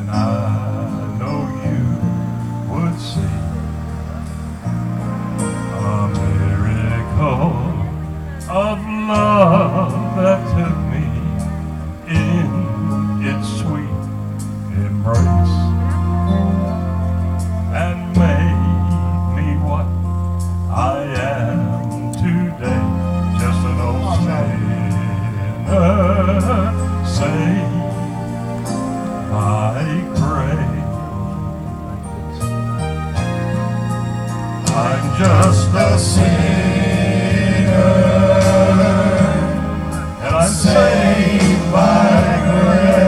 and I know you would see a miracle of love that took me in its sweet embrace and made me what I am today, just an old sinner saved by grace. I'm just a sinner, and I'm saved by grace.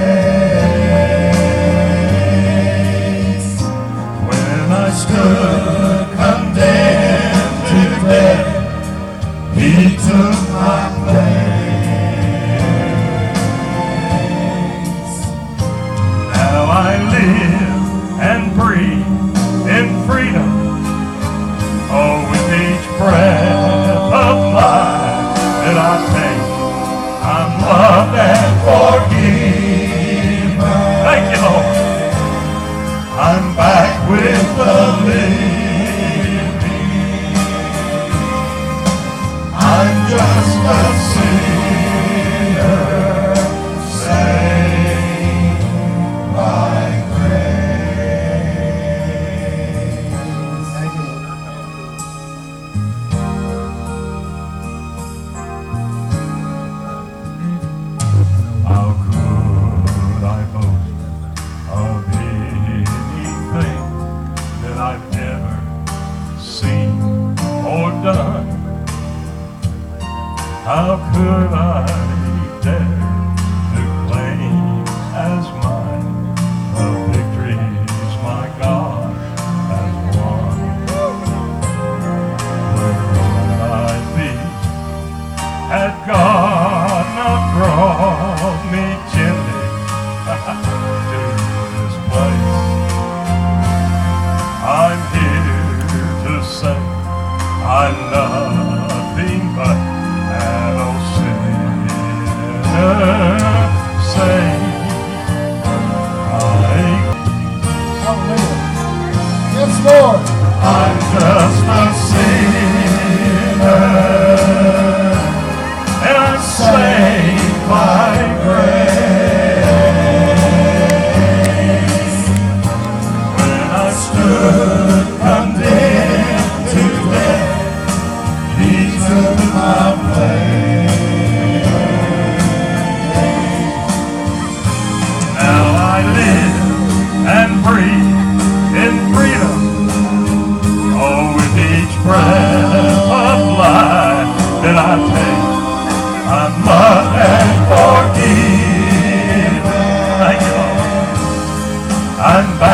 When I stood condemned to death, He took my place. Now I live and breathe in freedom. Oh, with each breath of life that I take, I'm loved and forgiven. Thank you, Lord. I'm back with the living. I'm just a sinner saved by grace. Thank you, Lord. How could I boast of anything that I've ever seen or done? How could I dare to claim as mine the victories my God has won? Where would I be had God not brought me gently to this place? I'm here to say I'm nothing but an old sinner saved by Hallelujah. Yes, Lord. I'm just a sinner, and I'm saved by grace. When I stood condemned to death, He took my place. Now I live and breathe in freedom. Oh, with each breath of life that I take, I'm loved and forgiven. Thank you, Lord. I'm back